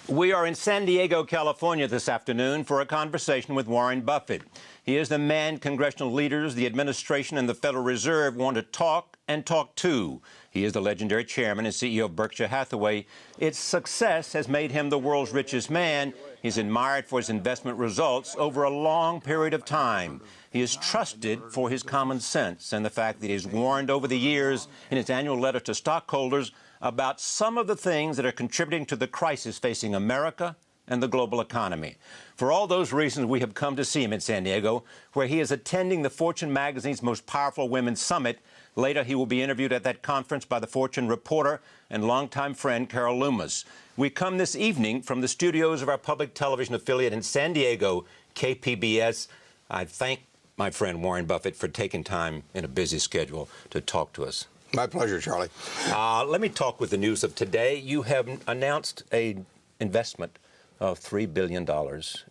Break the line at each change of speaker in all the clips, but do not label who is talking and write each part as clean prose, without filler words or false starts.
We are in San Diego, California this afternoon for a conversation with Warren Buffett. He is the man congressional leaders, the administration, and the Federal Reserve want to talk and talk to. He is the legendary chairman and CEO of Berkshire Hathaway. Its success has made him the world's richest man. He's admired for his investment results over a long period of time. He is trusted for his common sense and the fact that he has warned over the years in his annual letter to stockholders about some of the things that are contributing to the crisis facing America and the global economy. For all those reasons, we have come to see him in San Diego, where he is attending the Fortune magazine's Most Powerful Women Summit. Later, he will be interviewed at that conference by the Fortune reporter and longtime friend Carol Loomis. We come this evening from the studios of our public television affiliate in San Diego, KPBS. I thank my friend Warren Buffett for taking time in a busy schedule to talk to us.
My pleasure, Charlie.
Let me talk with the news of today. You have announced an investment of $3 billion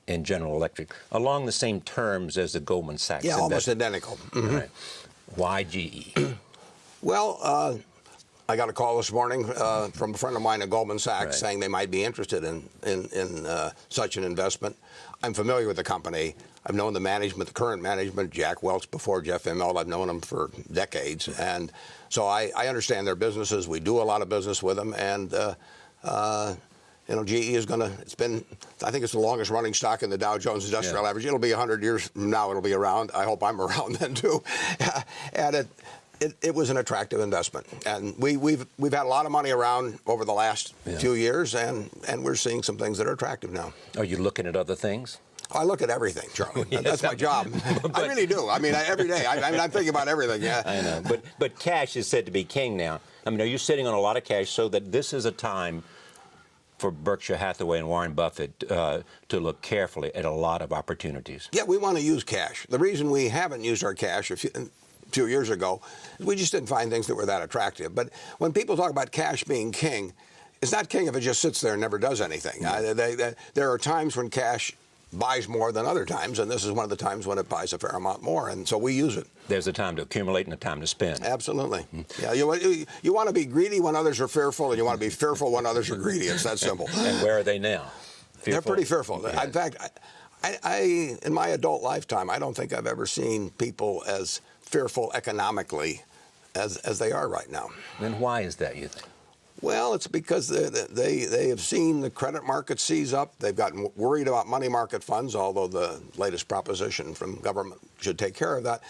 in General Electric, along the same terms as the Goldman Sachs investment.
Almost identical. Mm-hmm.
Right. Why GE?
Well, I got a call this morning from a friend of mine at Goldman Sachs saying they might be interested in such an investment. I'm familiar with the company. I've known the management, the current management, Jack Welch before Jeff Immelt. I've known them for decades. And so I understand their businesses. We do a lot of business with them. And, GE is going to, I think it's the longest running stock in the Dow Jones Industrial Average. It'll be 100 years from now. It'll be around. I hope I'm around then, too. And it was an attractive investment. And we've had a lot of money around over the last few years, and we're seeing some things that are attractive now.
Are you looking at other things?
I look at everything, Charlie. That's my job. I really do. I mean, every day. I'm thinking about everything. Yeah.
I know. But cash is said to be king now. I mean, are you sitting on a lot of cash so that this is a time for Berkshire Hathaway and Warren Buffett to look carefully at a lot of opportunities?
Yeah, we want to use cash. The reason we haven't used our cash a few years ago is we just didn't find things that were that attractive. But when people talk about cash being king, it's not king if it just sits there and never does anything. There are times when cash buys more than other times, and this is one of the times when it buys a fair amount more, and so we use it.
There's a time to accumulate and a time to spend.
Absolutely. Yeah, you want to be greedy when others are fearful, and you want to be fearful when others are greedy. It's that simple.
And where are they now? Fearful?
They're pretty fearful.
Yeah.
In fact, I in my adult lifetime, I don't think I've ever seen people as fearful economically as they are right now.
And why is that, you think?
Well, it's because they have seen the credit market seize up. They've gotten worried about money market funds, although the latest proposition from government should take care of that.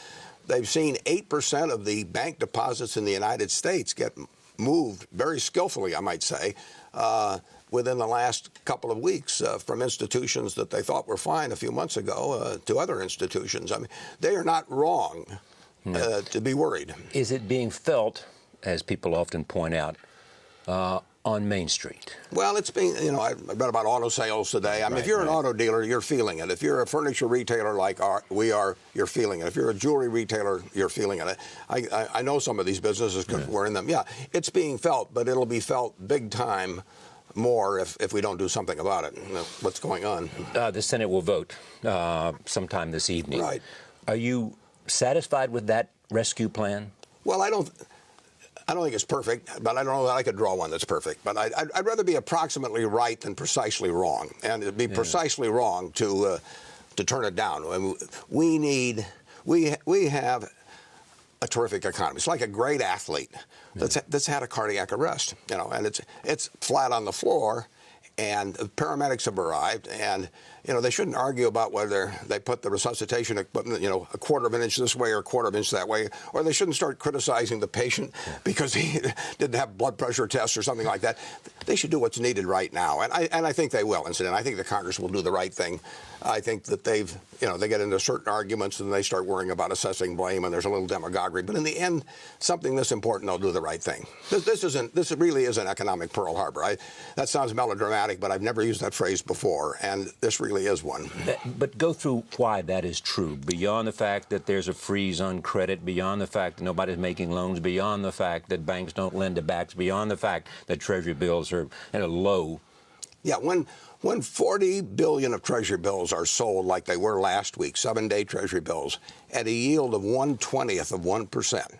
They've seen 8% of the bank deposits in the United States get moved very skillfully, I might say, within the last couple of weeks from institutions that they thought were fine a few months ago to other institutions. I mean, they are not wrong to be worried.
Is it being felt, as people often point out, on Main Street?
Well, it's being, I read about auto sales today. I mean, if you're an auto dealer, you're feeling it. If you're a furniture retailer like we are, you're feeling it. If you're a jewelry retailer, you're feeling it. I know some of these businesses because we're in them. Yeah, it's being felt, but it'll be felt big time more if we don't do something about it. What's going on?
The Senate will vote sometime this evening.
Right.
Are you satisfied with that rescue plan?
Well, I don't think it's perfect, but I don't know that I could draw one that's perfect. But I'd rather be approximately right than precisely wrong, and it'd be precisely wrong to turn it down. I mean, we have a terrific economy. It's like a great athlete that's had a cardiac arrest, and it's flat on the floor. And the paramedics have arrived, and they shouldn't argue about whether they put the resuscitation equipment, a quarter of an inch this way or a quarter of an inch that way, or they shouldn't start criticizing the patient because he didn't have blood pressure tests or something like that. They should do what's needed right now, and I think they will. And I think the Congress will do the right thing. I think that they get into certain arguments and they start worrying about assessing blame, and there's a little demagoguery. But in the end, something this important, they'll do the right thing. This really is an economic Pearl Harbor. That sounds melodramatic, but I've never used that phrase before, and this really is one.
But go through why that is true, beyond the fact that there's a freeze on credit, beyond the fact that nobody's making loans, beyond the fact that banks don't lend to banks, beyond the fact that Treasury bills are at a low.
Yeah, when 40 billion of Treasury bills are sold like they were last week, 7-day Treasury bills, at a yield of 1/20th of 1%,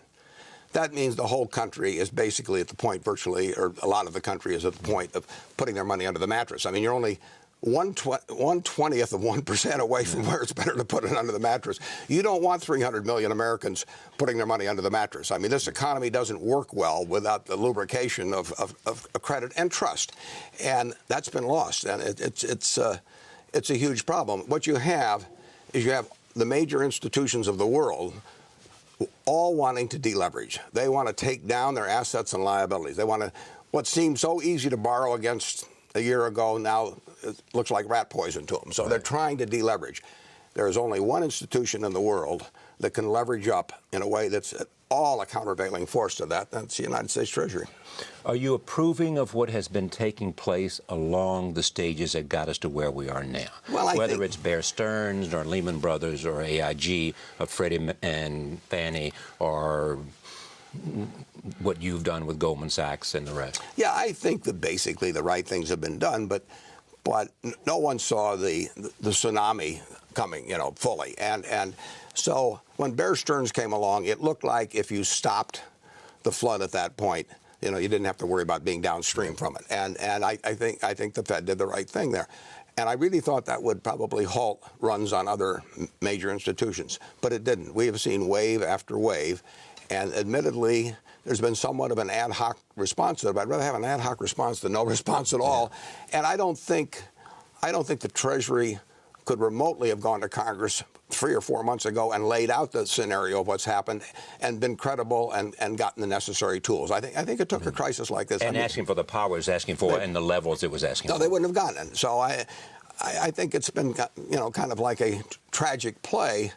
that means the whole country is basically at the point, virtually, or a lot of the country is at the point of putting their money under the mattress. I mean, you're only 1/20th of 1% away from where it's better to put it under the mattress. You don't want 300 million Americans putting their money under the mattress. I mean, this economy doesn't work well without the lubrication of credit and trust, and that's been lost, and it's a huge problem. What you have is the major institutions of the world all wanting to deleverage. They want to take down their assets and liabilities. They want to, what seemed so easy to borrow against a year ago, now it looks like rat poison to them. So they're trying to deleverage. There is only one institution in the world that can leverage up in a way that's at all a countervailing force to that. That's the United States Treasury.
Are you approving of what has been taking place along the stages that got us to where we are now?
Well,
whether it's Bear Stearns or Lehman Brothers or AIG or Freddie and Fannie or what you've done with Goldman Sachs and the rest?
Yeah, I think that basically the right things have been done, but no one saw the tsunami coming, fully. And so when Bear Stearns came along, it looked like if you stopped the flood at that point, you didn't have to worry about being downstream from it. And I think the Fed did the right thing there. And I really thought that would probably halt runs on other major institutions, but it didn't. We have seen wave after wave, and admittedly, there's been somewhat of an ad hoc response to it. But I'd rather have an ad hoc response than no response at all. And I don't think the Treasury could remotely have gone to Congress 3 or 4 months ago and laid out the scenario of what's happened and been credible and gotten the necessary tools. I think it took a crisis like this.
And asking for the power it was asking for and the levels it was asking for.
No, they wouldn't have gotten it. So I think it's been, kind of like a tragic play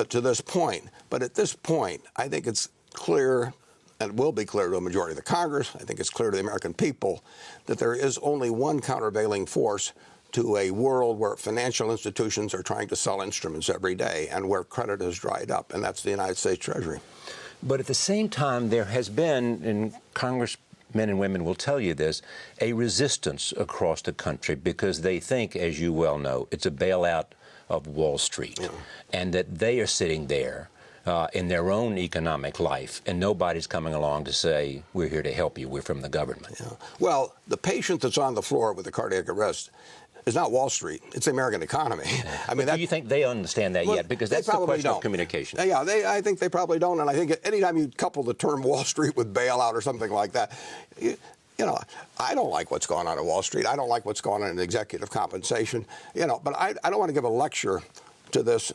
to this point. But at this point, I think it's clear, and it will be clear to a majority of the Congress, I think it's clear to the American people, that there is only one countervailing force to a world where financial institutions are trying to sell instruments every day and where credit has dried up, and that's the United States Treasury.
But at the same time, there has been, and congressmen and women will tell you this, a resistance across the country because they think, as you well know, it's a bailout of Wall Street, and that they are sitting there in their own economic life, and nobody's coming along to say, we're here to help you, we're from the government.
Yeah. Well, the patient that's on the floor with a cardiac arrest is not Wall Street. It's the American economy. I mean,
do you think they understand that yet? Because that's the question of communication.
Yeah, I think they probably don't. And I think anytime you couple the term Wall Street with bailout or something like that, I don't like what's going on at Wall Street. I don't like what's going on in executive compensation. But I don't want to give a lecture to this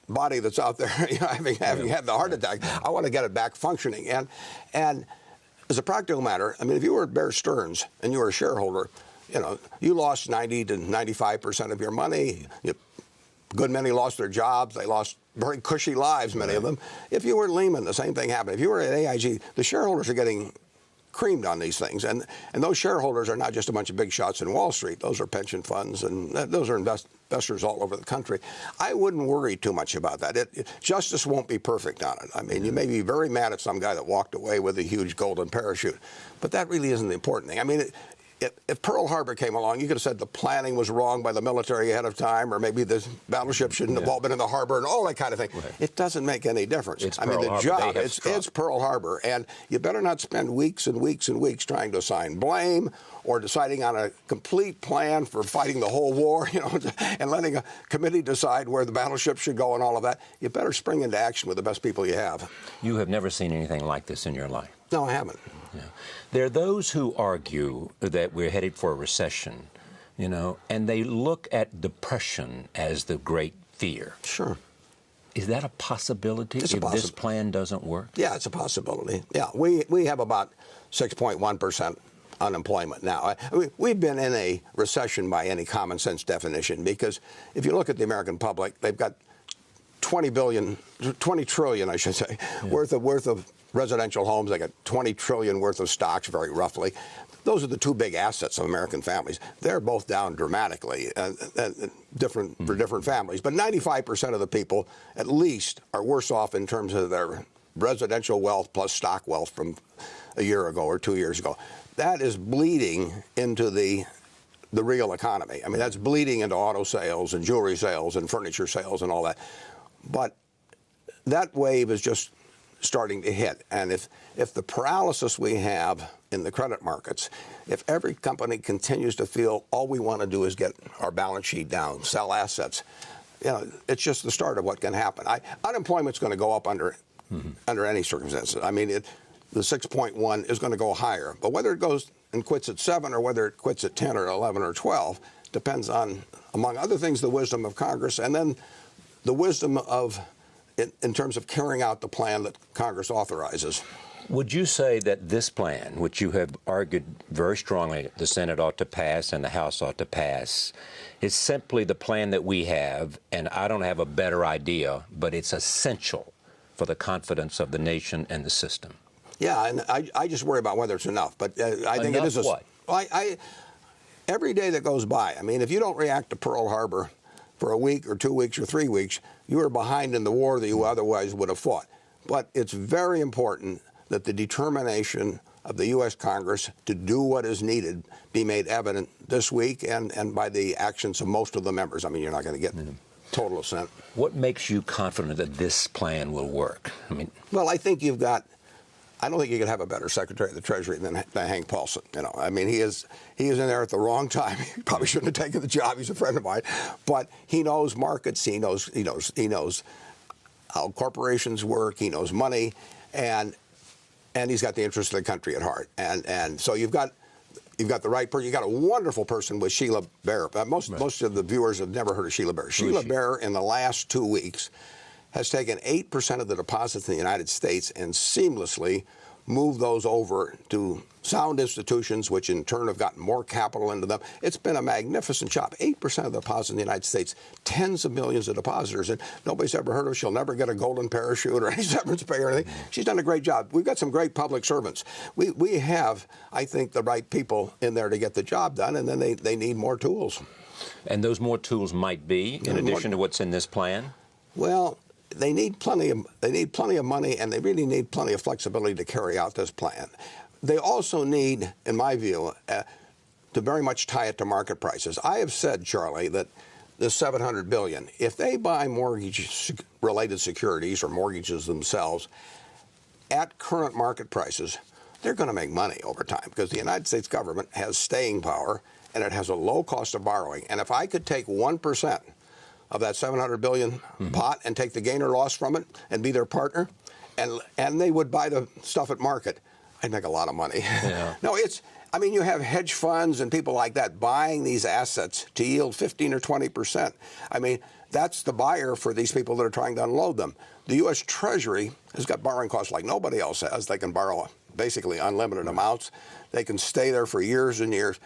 body that's out there, having had the heart attack. I want to get it back functioning. And as a practical matter, I mean, if you were at Bear Stearns and you were a shareholder, you lost 90 to 95% of your money. A good many lost their jobs. They lost very cushy lives, many of them. If you were at Lehman, the same thing happened. If you were at AIG, the shareholders are getting creamed on these things. And those shareholders are not just a bunch of big shots in Wall Street. Those are pension funds, and those are investors all over the country. I wouldn't worry too much about that. Justice won't be perfect on it. I mean, you may be very mad at some guy that walked away with a huge golden parachute, but that really isn't the important thing. I mean, if Pearl Harbor came along, you could have said the planning was wrong by the military ahead of time, or maybe the battleship shouldn't have all been in the harbor and all that kind of thing. Right. It doesn't make any difference.
It's
I mean, the job, it's Pearl Harbor, and you better not spend weeks and weeks and weeks trying to assign blame or deciding on a complete plan for fighting the whole war, and letting a committee decide where the battleship should go and all of that. You better spring into action with the best people you have.
You have never seen anything like this in your life.
No, I haven't.
Yeah. There are those who argue that we're headed for a recession, and they look at depression as the great fear.
Sure.
Is that a possibility if this plan doesn't work?
Yeah, it's a possibility. Yeah, we have about 6.1% unemployment now. We've been in a recession by any common sense definition, because if you look at the American public, they've got 20 trillion, I should say, worth of residential homes. They got 20 trillion worth of stocks, very roughly. Those are the two big assets of American families. They're both down dramatically, for different families. But 95% of the people, at least, are worse off in terms of their residential wealth plus stock wealth from a year ago or 2 years ago. That is bleeding into the real economy. I mean, that's bleeding into auto sales and jewelry sales and furniture sales and all that. But that wave is just starting to hit. And if the paralysis we have in the credit markets, if every company continues to feel all we want to do is get our balance sheet down, sell assets, it's just the start of what can happen. Unemployment's going to go up under any circumstances. I mean, the 6.1 is going to go higher. But whether it goes and quits at 7 or whether it quits at 10 or 11 or 12 depends on, among other things, the wisdom of Congress and then the wisdom of, in terms of carrying out the plan that Congress authorizes.
Would you say that this plan, which you have argued very strongly the Senate ought to pass and the House ought to pass, is simply the plan that we have, and I don't have a better idea, but it's essential for the confidence of the nation and the system?
Yeah, and I just worry about whether it's enough. But I think it is.
What?
Every day that goes by, I mean, if you don't react to Pearl Harbor for a week or 2 weeks or 3 weeks, you are behind in the war that you otherwise would have fought. But it's very important that the determination of the U.S. Congress to do what is needed be made evident this week and by the actions of most of the members. I mean, you're not going to get total assent.
What makes you confident that this plan will work?
Well, I think I don't think you could have a better Secretary of the Treasury than Hank Paulson. I mean, he is in there at the wrong time. He probably shouldn't have taken the job. He's a friend of mine, but he knows markets. He knows how corporations work. He knows money, and he's got the interest of the country at heart. And so you've got the right person. You've got a wonderful person with Sheila Bair. Most of the viewers have never heard of Sheila Bair. Sheila Bair, in the last 2 weeks, has taken 8% of the deposits in the United States and seamlessly moved those over to sound institutions, which in turn have gotten more capital into them. It's been a magnificent job. 8% of the deposits in the United States, tens of millions of depositors, and nobody's ever heard of her. She'll never get a golden parachute or any severance pay or anything. She's done a great job. We've got some great public servants. We have, I think, the right people in there to get the job done, and then they need more tools.
And those more tools might be, in addition to what's in this plan?
Well, they need plenty of money, and they really need plenty of flexibility to carry out this plan. They also need, in my view, to very much tie it to market prices. I have said, Charlie, that the $700 billion, if they buy mortgage-related securities or mortgages themselves at current market prices, they're going to make money over time because the United States government has staying power and it has a low cost of borrowing. And if I could take 1% of that $700 billion pot and take the gain or loss from it and be their partner, and they would buy the stuff at market, I'd make a lot of money. Yeah. No, you have hedge funds and people like that buying these assets to yield 15 or 20%. I mean, that's the buyer for these people that are trying to unload them. The US Treasury has got borrowing costs like nobody else has. They can borrow basically unlimited amounts. They can stay there for years and years.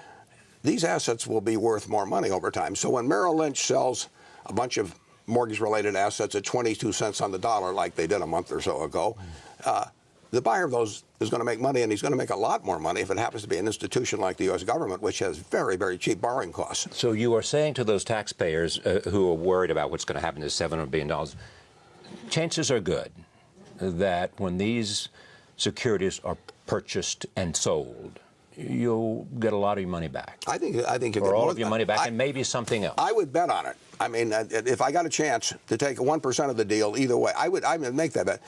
These assets will be worth more money over time. So when Merrill Lynch sells a bunch of mortgage-related assets at 22 cents on the dollar, like they did a month or so ago, the buyer of those is going to make money, and he's going to make a lot more money if it happens to be an institution like the U.S. government, which has very, very cheap borrowing costs.
So you are saying to those taxpayers who are worried about what's going to happen to $700 billion, chances are good that when these securities are purchased and sold, you'll get a lot of your money back.
I think you'll
or
get
all of your money back, and maybe something else.
I would bet on it. I mean, if I got a chance to take 1% of the deal either way, I would make that bet.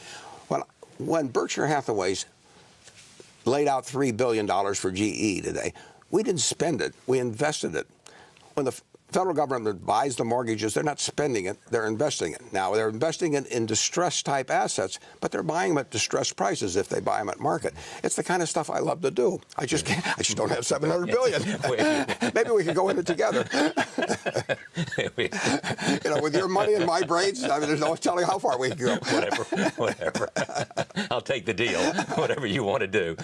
When Berkshire Hathaway's laid out $3 billion for GE today, we didn't spend it. We invested it. When the federal government buys the mortgages, they're not spending it, they're investing it. Now, they're investing it in distressed-type assets, but they're buying them at distressed prices if they buy them at market. It's the kind of stuff I love to do. I just don't have $700 billion. Maybe we could go in it together. With your money and my brains, I mean, there's no telling how far we can go.
Whatever. I'll take the deal, whatever you want to do.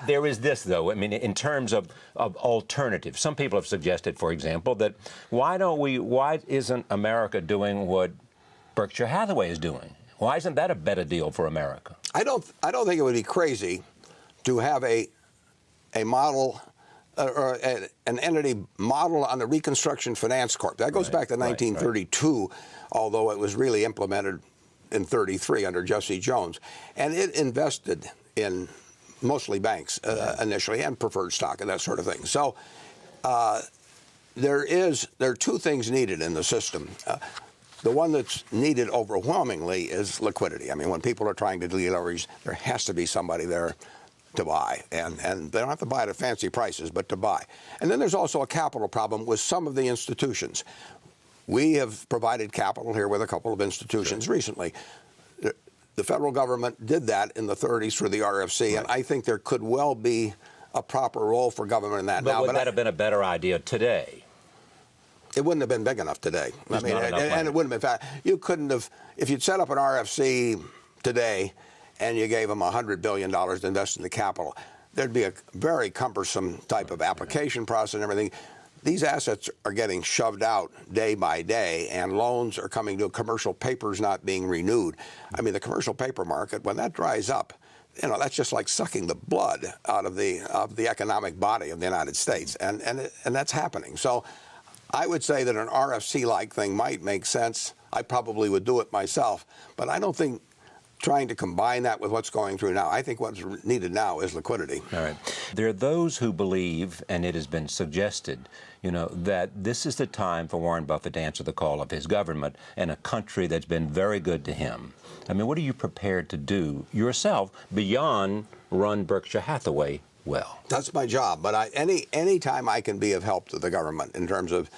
There is this, though. I mean, in terms of alternatives, some people have suggested, for example, that why isn't America doing what Berkshire Hathaway is doing? Why isn't that a better deal for America?
I don't think it would be crazy to have a model or an entity model on the Reconstruction Finance Corp. That goes back to 1932, although it was really implemented in 33 under Jesse Jones. And it invested in mostly banks initially and preferred stock and that sort of thing. So there are two things needed in the system. The one that's needed overwhelmingly is liquidity. I mean, when people are trying to deleverage, there has to be somebody there to buy. And they don't have to buy it at fancy prices, but to buy. And then there's also a capital problem with some of the institutions. We have provided capital here with a couple of institutions recently. The federal government did that in the 30s for the RFC, and I think there could well be a proper role for government in that now.
Would that have been a better idea today?
It wouldn't have been big enough today. I mean, and it wouldn't have been fast. You couldn't have, if you'd set up an RFC today and you gave them $100 billion to invest in the capital, there'd be a very cumbersome type of application process and everything. These assets are getting shoved out day by day, and loans are coming to commercial papers not being renewed. I mean, the commercial paper market, when that dries up, you know, that's just like sucking the blood out of the economic body of the United States, and that's happening. So I would say that an RFC-like thing might make sense. I probably would do it myself, but I don't think trying to combine that with what's going through now. I think what's needed now is liquidity.
All right. There are those who believe, and it has been suggested, you know, that this is the time for Warren Buffett to answer the call of his government and a country that's been very good to him. I mean, what are you prepared to do yourself beyond run Berkshire Hathaway well?
That's my job, but any time I can be of help to the government in terms of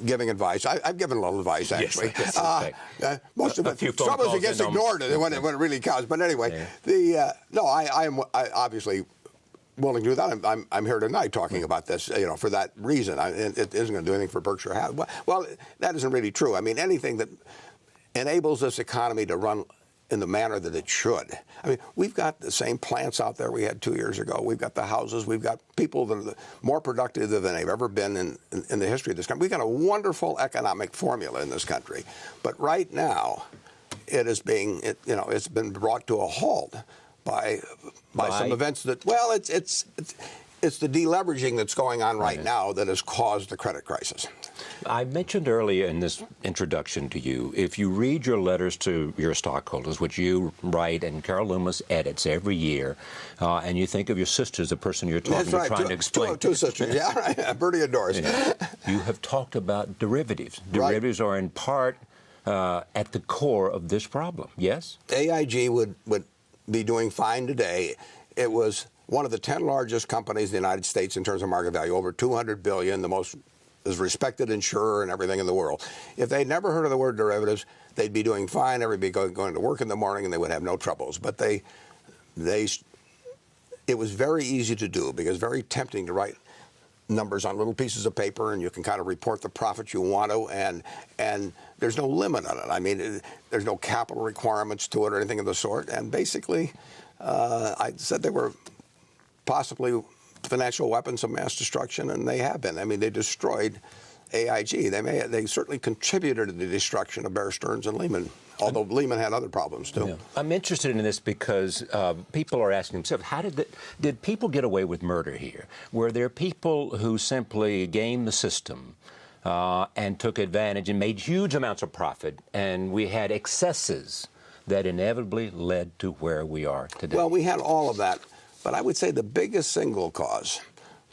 giving advice. I've given a little advice, actually.
Yes,
most of it, some of it gets ignored when it really counts. But anyway, no, I am obviously willing to do that. I'm here tonight talking about this, you know, for that reason. It isn't going to do anything for Berkshire Hathaway. Well, that isn't really true. I mean, anything that enables this economy to run in the manner that it should. I mean, we've got the same plants out there we had 2 years ago. We've got the houses. We've got people that are more productive than they've ever been in the history of this country. We've got a wonderful economic formula in this country. But right now, it is being, you know, it's been brought to a halt by some events that, well, it's the deleveraging that's going on right now that has caused the credit crisis.
I mentioned earlier in this introduction to you, if you read your letters to your stockholders, which you write and Carol Loomis edits every year, and you think of your sister as the person you're talking to, trying to explain.
Two sisters, yeah, right. Bertie and Doris.
You have talked about derivatives. Derivatives are in part at the core of this problem, yes?
AIG would be doing fine today. It was one of the 10 largest companies in the United States in terms of market value, over $200 billion, the most respected insurer and everything in the world. If they'd never heard of the word derivatives, they'd be doing fine. Everybody going to work in the morning, and they would have no troubles. But it was very easy to do because very tempting to write numbers on little pieces of paper, and you can kind of report the profits you want to, and there's no limit on it. I mean, there's no capital requirements to it or anything of the sort. And basically, I said they were possibly financial weapons of mass destruction, and they have been. I mean, they destroyed AIG. They certainly contributed to the destruction of Bear Stearns and Lehman, although Lehman had other problems too.
Yeah. I'm interested in this because people are asking themselves, how did people get away with murder here? Were there people who simply gamed the system and took advantage and made huge amounts of profit, and we had excesses that inevitably led to where we are today? Well,
we had all of that. But I would say the biggest single cause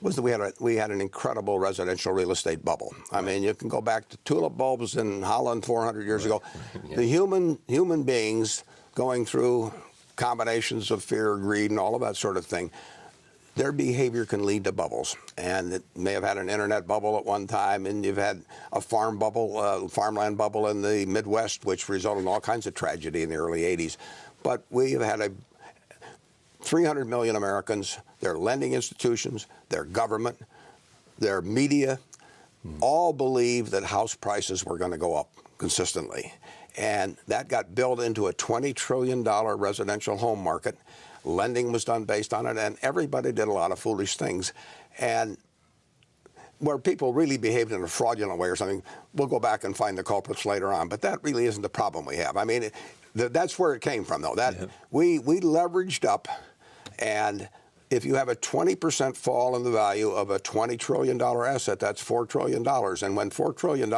was that we had an incredible residential real estate bubble. I mean, you can go back to tulip bulbs in Holland 400 years ago. Yeah. The human beings going through combinations of fear, greed, and all of that sort of thing, their behavior can lead to bubbles. And it may have had an internet bubble at one time, and you've had a farmland bubble in the Midwest, which resulted in all kinds of tragedy in the early 80s. But we've had 300 million Americans, their lending institutions, their government, their media, all believed that house prices were going to go up consistently. And that got built into a $20 trillion residential home market. Lending was done based on it, and everybody did a lot of foolish things. And where people really behaved in a fraudulent way or something, we'll go back and find the culprits later on. But that really isn't the problem we have. I mean, that's where it came from, though. We leveraged up. And if you have a 20% fall in the value of a $20 trillion asset, that's $4 trillion. And when $4 trillion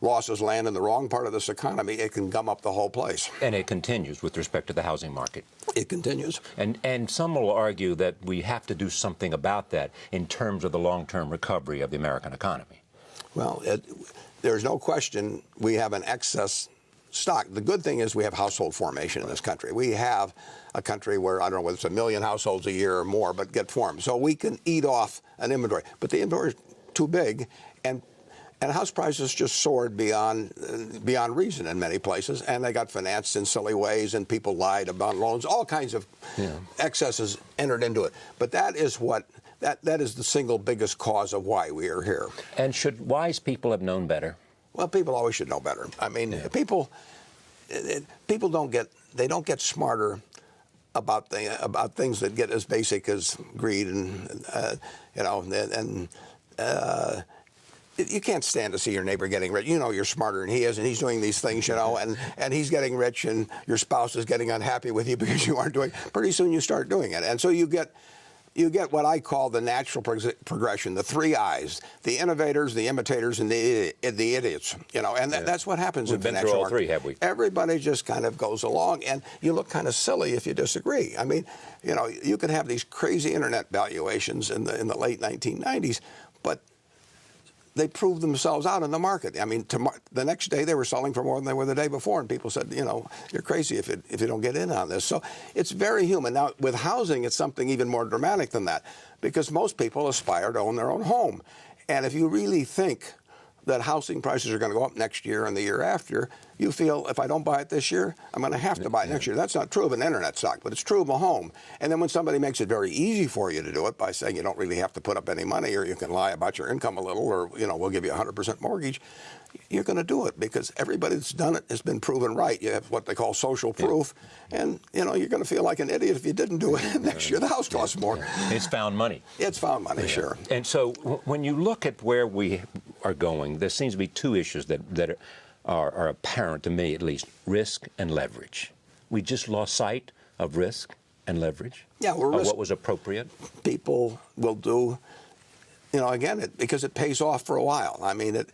losses land in the wrong part of this economy, it can gum up the whole place.
And it continues with respect to the housing market.
It continues.
And some will argue that we have to do something about that in terms of the long-term recovery of the American economy.
Well, there's no question we have an excess stock. The good thing is we have household formation in this country. We have a country where, I don't know whether it's 1 million households a year or more, but get formed. So we can eat off an inventory. But the inventory is too big, and house prices just soared beyond reason in many places, and they got financed in silly ways, and people lied about loans. All kinds of excesses entered into it. But that is what that is the single biggest cause of why we are here.
And should wise people have known better?
Well, people always should know better. I mean, people don't get smarter about things that get as basic as greed and you can't stand to see your neighbor getting rich. You know you're smarter than he is, and he's doing these things, and he's getting rich, and your spouse is getting unhappy with you because you aren't doing it. Pretty soon you start doing it, and so you get what I call the natural progression, the 3 I's: the innovators, the imitators, and the idiots. And that's what happens in financial
markets. We've been through all 3, have we?
Everybody just kind of goes along, and you look kind of silly if you disagree. I mean, you could have these crazy internet valuations in the late 1990s, but they proved themselves out in the market. I mean, the next day they were selling for more than they were the day before, and people said, you're crazy if you don't get in on this. So it's very human. Now, with housing, it's something even more dramatic than that, because most people aspire to own their own home. And if you really think that housing prices are going to go up next year and the year after, you feel, if I don't buy it this year, I'm going to have to buy it next year. That's not true of an internet stock, but it's true of a home. And then when somebody makes it very easy for you to do it by saying you don't really have to put up any money, or you can lie about your income a little, or we'll give you a 100% mortgage, you're going to do it because everybody that's done it has been proven right. You have what they call social proof, and you're going to feel like an idiot if you didn't do it. Next year the house costs more.
It's found money.
It's found money, sure.
And so when you look at where we are going, there seems to be 2 issues that are apparent to me, at least: risk and leverage. We just lost sight of risk and leverage.
Yeah,
what was appropriate.
People will do, again, because it pays off for a while. I mean,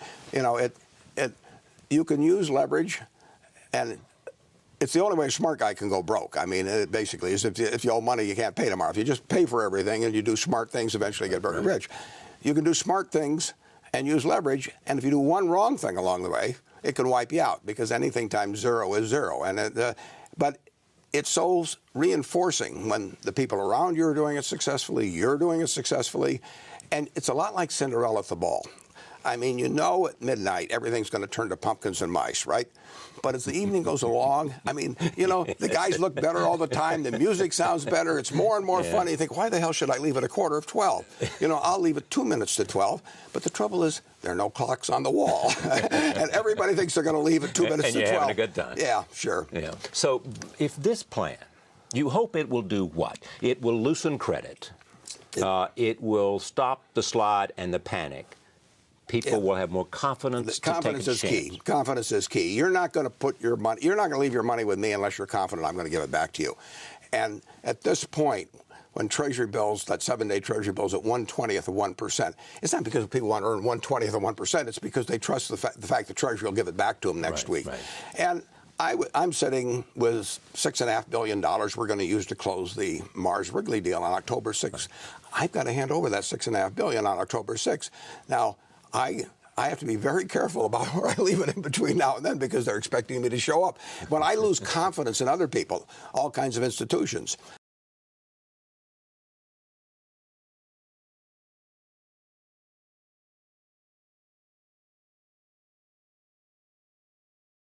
you can use leverage, and it's the only way a smart guy can go broke. I mean, it basically is if you owe money, you can't pay tomorrow. If you just pay for everything and you do smart things, eventually you get very rich. You can do smart things and use leverage, and if you do one wrong thing along the way, it can wipe you out, because anything times 0 is 0. But it's so reinforcing when the people around you are doing it successfully, you're doing it successfully, and it's a lot like Cinderella at the ball. I mean, at midnight everything's going to turn to pumpkins and mice, right? But as the evening goes along, I mean, the guys look better all the time. The music sounds better. It's more and more funny. You think, why the hell should I leave at 11:45? I'll leave at 2 minutes to 12. But the trouble is, there are no clocks on the wall. And everybody thinks they're going to leave at 2 minutes to 12.
And you're having a good time.
Yeah, sure.
Yeah. So if this plan, you hope it will do what? It will loosen credit. It will stop the slide and the panic. People will have more confidence.
Confidence is key. Confidence is key. You're not going to put your money. You're not going to leave your money with me unless you're confident I'm going to give it back to you. And at this point, when Treasury bills, that 7-day Treasury bills at 1/20th of 1%, it's not because people want to earn 1/20th of 1%. It's because they trust the fact the Treasury will give it back to them next week. Right. And I'm sitting with $6.5 billion we're going to use to close the Mars-Wrigley deal on October 6th. I've got to hand over that $6.5 billion on October 6th. Now, I have to be very careful about where I leave it in between now and then, because they're expecting me to show up. When I lose confidence in other people, all kinds of institutions,